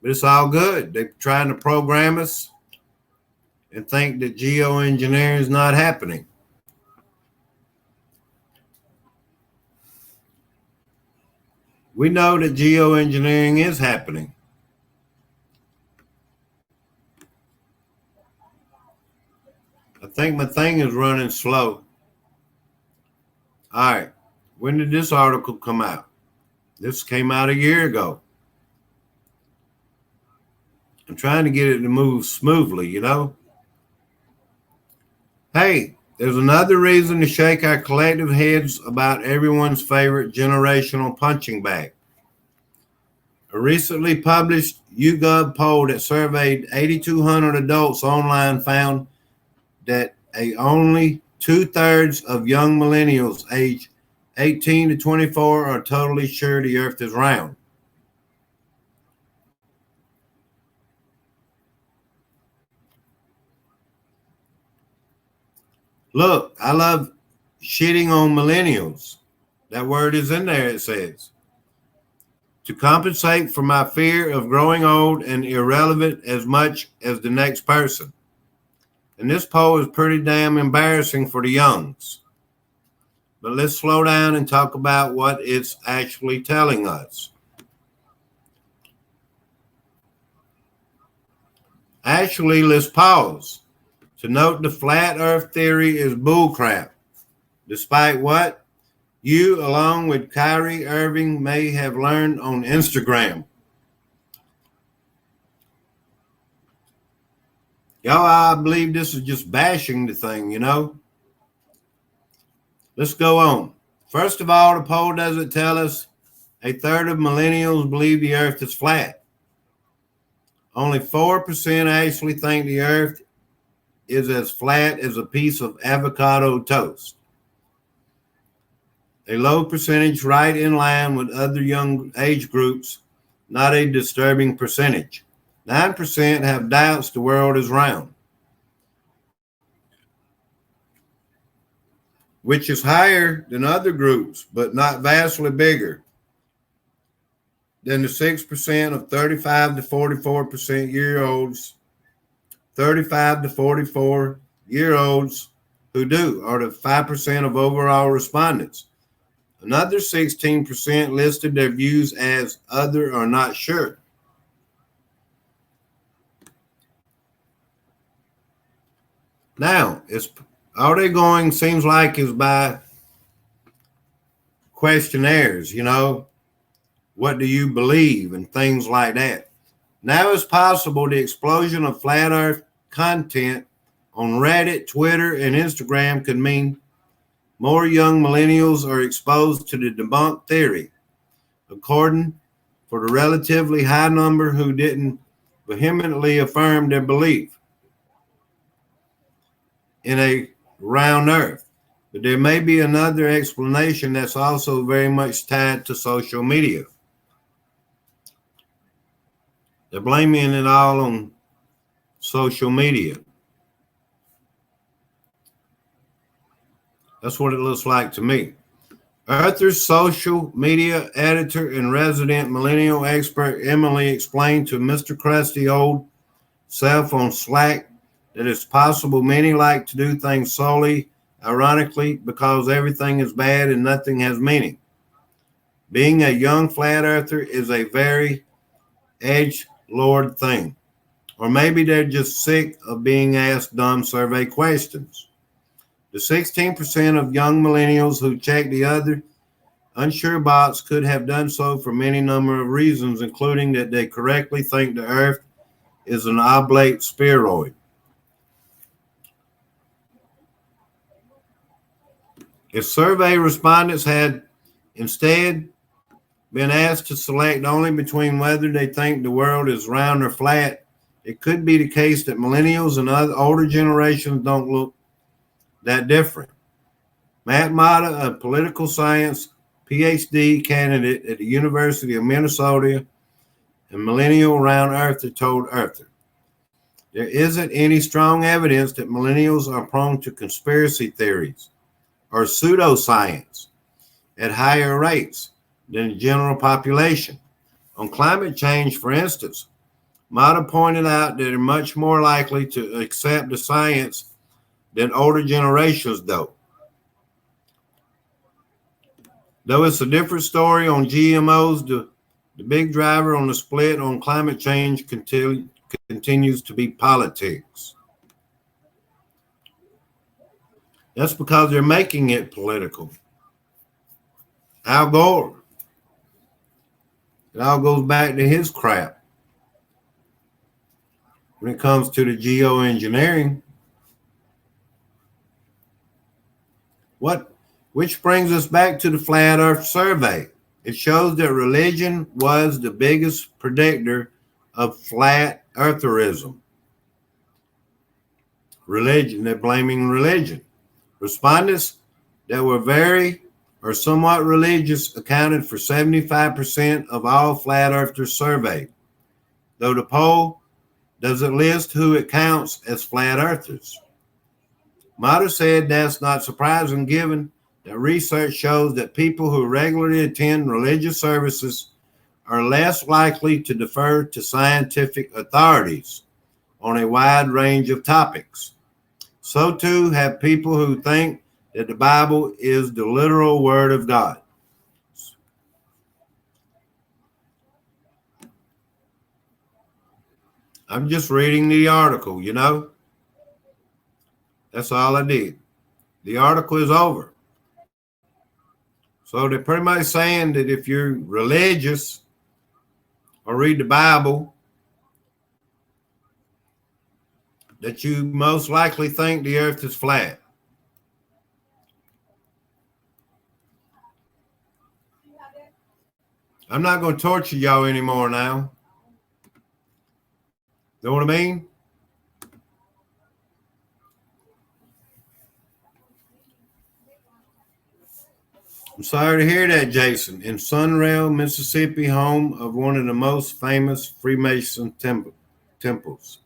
But it's all good. They're trying to program us and think that geoengineering is not happening. We know that geoengineering is happening. I think my thing is running slow. All right. When did this article come out? This came out a year ago. I'm trying to get it to move smoothly, you know? Hey, there's another reason to shake our collective heads about everyone's favorite generational punching bag. A recently published YouGov poll that surveyed 8,200 adults online found that only 2/3 of young millennials aged 18 to 24 are totally sure the earth is round. Look, I love shitting on millennials. That word is in there, it says. To compensate for my fear of growing old and irrelevant as much as the next person. And this poll is pretty damn embarrassing for the youngs. But let's slow down and talk about what it's actually telling us. Actually, let's pause to note the flat earth theory is bullcrap, despite what you, along with Kyrie Irving, may have learned on Instagram. Y'all, I believe this is just bashing the thing, you know? Let's go on. First of all, the poll doesn't tell us 1/3 of millennials believe the earth is flat. Only 4% actually think the earth is as flat as a piece of avocado toast. A low percentage right in line with other young age groups, not a disturbing percentage. 9% have doubts the world is round, which is higher than other groups, but not vastly bigger than the 6% of 35 to 44-year-olds, 35 to 44-year-olds who do, or the 5% of overall respondents. Another 16% listed their views as other or not sure. Now, all they're going seems like is by questionnaires, you know, what do you believe and things like that. Now it's possible the explosion of flat earth content on Reddit, Twitter, and Instagram could mean more young millennials are exposed to the debunked theory, according for the relatively high number who didn't vehemently affirm their belief in a round earth. But there may be another explanation that's also very much tied to social media. They're blaming it all on social media. That's what it looks like to me. Earther's social media editor and resident millennial expert Emily explained to Mr. Krusty old self on Slack that it's possible many like to do things solely ironically, because everything is bad and nothing has meaning. Being a young flat earther is a very edgelord thing. Or maybe they're just sick of being asked dumb survey questions. The 16% of young millennials who check the other unsure box could have done so for many number of reasons, including that they correctly think the Earth is an oblate spheroid. If survey respondents had instead been asked to select only between whether they think the world is round or flat, it could be the case that millennials and other older generations don't look that different. Matt Mata, a political science PhD candidate at the University of Minnesota and millennial round earther, told Earther, there isn't any strong evidence that millennials are prone to conspiracy theories or pseudoscience at higher rates than the general population. On climate change, for instance, Mata pointed out that they're much more likely to accept the science than older generations, though. Though it's a different story on GMOs, the big driver on the split on climate change continues to be politics. That's because they're making it political. Al Gore. It all goes back to his crap. When it comes to the geoengineering, which brings us back to the Flat Earth Survey. It shows that religion was the biggest predictor of flat eartherism. Religion, they're blaming religion. Respondents that were very or somewhat religious accounted for 75% of all flat earthers surveyed, though the poll doesn't list who it counts as flat earthers. Mata said that's not surprising given that research shows that people who regularly attend religious services are less likely to defer to scientific authorities on a wide range of topics. So too have people who think that the Bible is the literal word of God. I'm just reading the article, you know. That's all I did. The article is over. So they're pretty much saying that if you're religious or read the Bible, that you most likely think the earth is flat. I'm not going to torture y'all anymore now. Know what I mean? I'm sorry to hear that, Jason. In Sunrail, Mississippi, home of one of the most famous Freemason temples.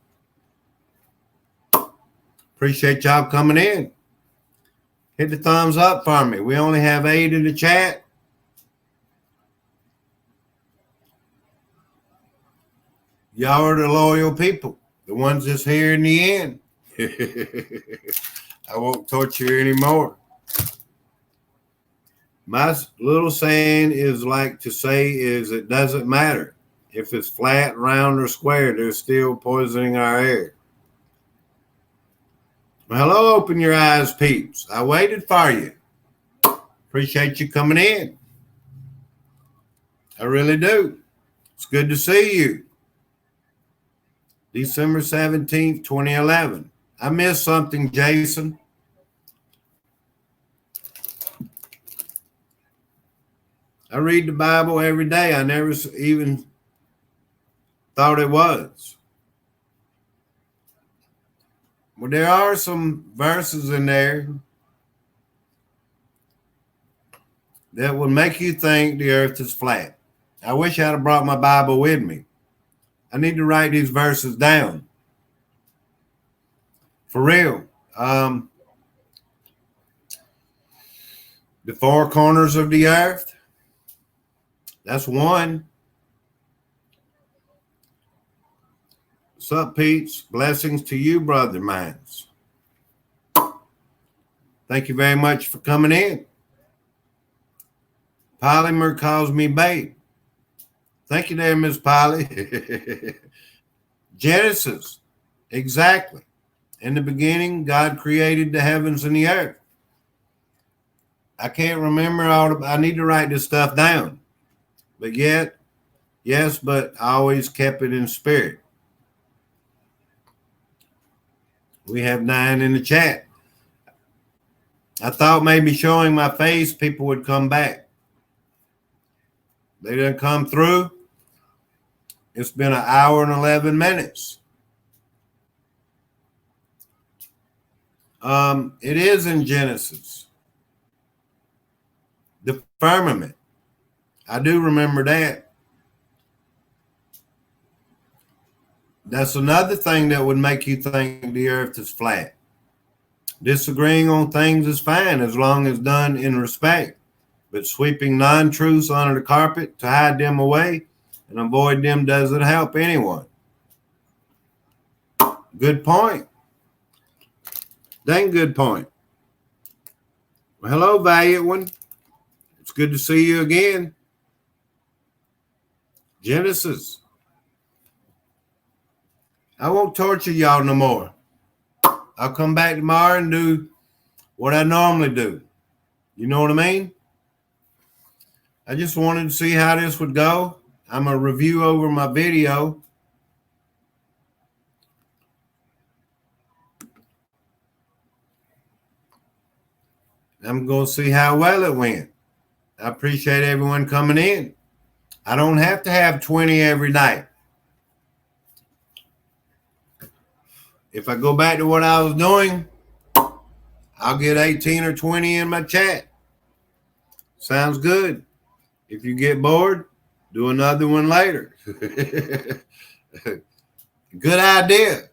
Appreciate y'all coming in. Hit the thumbs up for me. We only have 8 in the chat. Y'all are the loyal people, the ones that's here in the end. I won't torture you anymore. My little saying is like to say is it doesn't matter. If it's flat, round, or square, they're still poisoning our air. Well, hello, open your eyes, peeps. I waited for you. Appreciate you coming in. I really do. It's good to see you. December 17th, 2011. I missed something, Jason. I read the Bible every day. I never even thought it was. Well, there are some verses in there that will make you think the earth is flat. I wish I'd have brought my Bible with me. I need to write these verses down. For real. The 4 corners of the earth. That's one. What's up, Pete's? Blessings to you, brother mines. Thank you very much for coming in. Polymer calls me babe. Thank you there, Miss Polly. Genesis. Exactly. In the beginning, God created the heavens and the earth. I can't remember I need to write this stuff down. But yet, yes, but I always kept it in spirit. We have 9 in the chat. I thought maybe showing my face, people would come back. They didn't come through. It's been an hour and 11 minutes. It is in Genesis. The firmament. I do remember that. That's another thing that would make you think the earth is flat. Disagreeing on things is fine as long as done in respect. But sweeping non-truths under the carpet to hide them away and avoid them doesn't help anyone. Good point. Dang good point. Well, hello, valiant one. It's good to see you again. Genesis. I won't torture y'all no more. I'll come back tomorrow and do what I normally do. You know what I mean? I just wanted to see how this would go. I'm going to review over my video. I'm going to see how well it went. I appreciate everyone coming in. I don't have to have 20 every night. If I go back to what I was doing, I'll get 18 or 20 in my chat. Sounds good. If you get bored, do another one later. Good idea.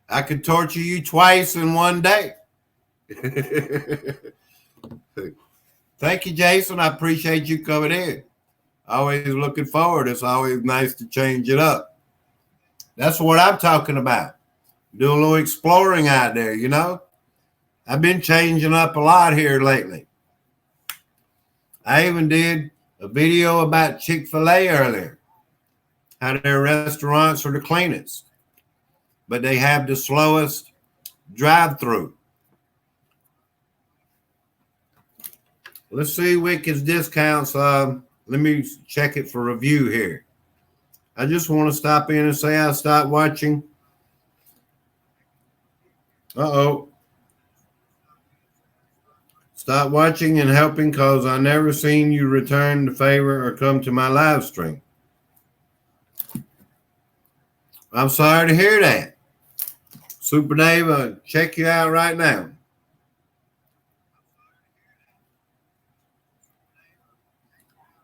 I could torture you twice in one day. Thank you, Jason. I appreciate you coming in. Always looking forward. It's always nice to change it up. That's what I'm talking about. Do a little exploring out there, you know? I've been changing up a lot here lately. I even did a video about Chick-fil-A earlier, how their restaurants are the cleanest, but they have the slowest drive-through. Let's see Wicked's discounts. Let me check it for review here. I just want to stop in and say I stopped watching. Stop watching and helping because I never seen you return the favor or come to my live stream. I'm sorry to hear that. Super Dave, I'll check you out right now.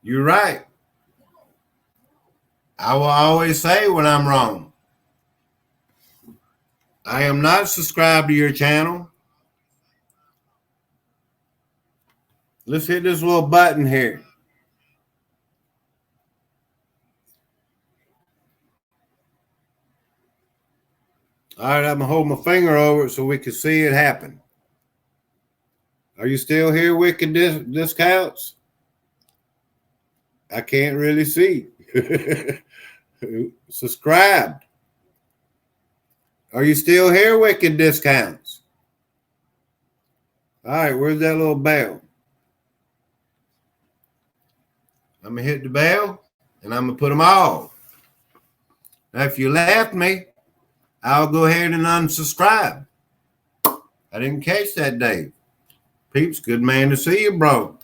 You're right. I will always say when I'm wrong. I am not subscribed to your channel. Let's hit this little button here. All right, I'm going to hold my finger over it so we can see it happen. Are you still here, Wicked Discounts? I can't really see. Subscribed. Are you still here, Wicked Discounts? All right, where's that little bell? I'm going to hit the bell, and I'm going to put them all. Now, if you left me, I'll go ahead and unsubscribe. I didn't catch that, Dave. Peeps, good man to see you, bro.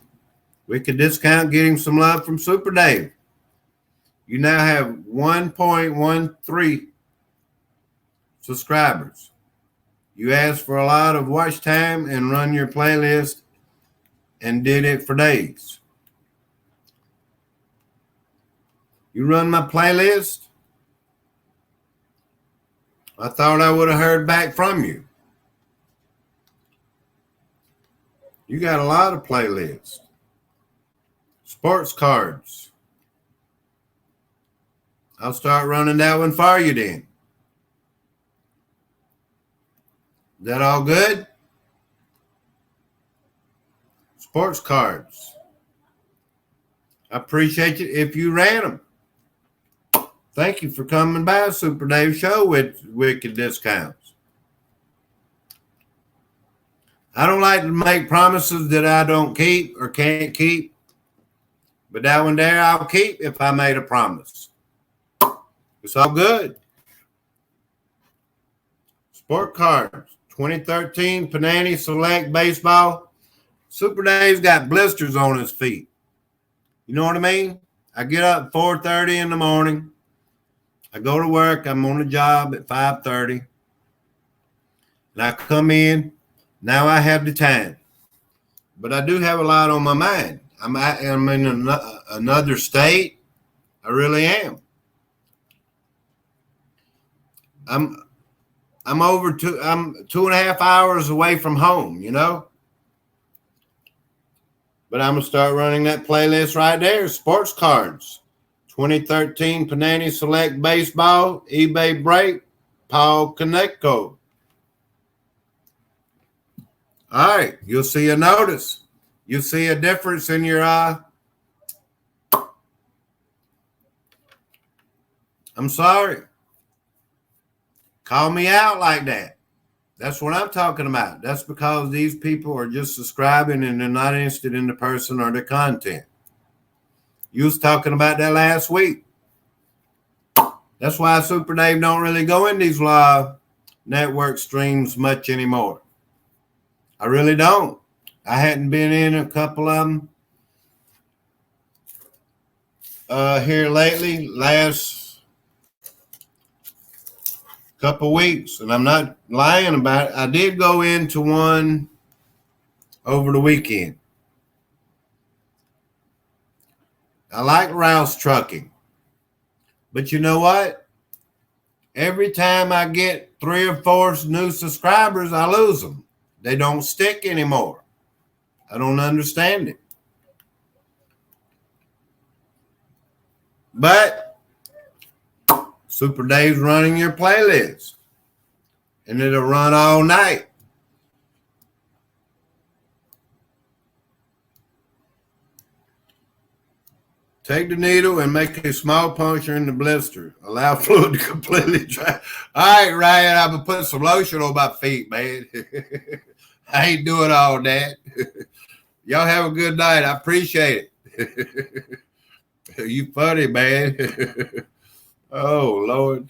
Wicked Discount, getting some love from Super Dave. You now have 1.13 subscribers. You asked for a lot of watch time and run your playlist and did it for days. You run my playlist? I thought I would have heard back from you. You got a lot of playlists. Sports cards. I'll start running that one for you then. Is that all good? sports cards. I appreciate you if you ran them. Thank you for coming by Super Dave Show with wicked discounts. I don't like to make promises that I don't keep or can't keep, but that one there I'll keep if I made a promise. It's all good. Sport cards, 2013 Panani Select Baseball. Super Dave's got blisters on his feet. You know what I mean? I get up at 4:30 in the morning. I go to work. I'm on the job at 5:30. And I come in. Now I have the time. But I do have a lot on my mind. I'm in another state. I really am. I'm 2.5 hours away from home, you know. But I'm gonna start running that playlist right there. Sports cards, 2013 Panani Select Baseball, eBay Break, Paul Konecko. All right, you'll see a notice. You'll see a difference in your I'm sorry. Call me out like that. That's what I'm talking about. That's because these people are just subscribing and they're not interested in the person or the content. You was talking about that last week. That's why Super Dave don't really go in these live network streams much anymore. I really don't. I hadn't been in a couple of them here lately, last couple weeks, and I'm not lying about it. I did go into one over the weekend. I like Rouse Trucking, but you know what? Every time I get 3 or 4 new subscribers, I lose them. They don't stick anymore. I don't understand it. But Super Dave's running your playlist, and it'll run all night. Take the needle and make a small puncture in the blister. Allow fluid to completely dry. All right, Ryan, I'm going to put some lotion on my feet, man. I ain't doing all that. Y'all have a good night. I appreciate it. You funny, man. Oh, Lord.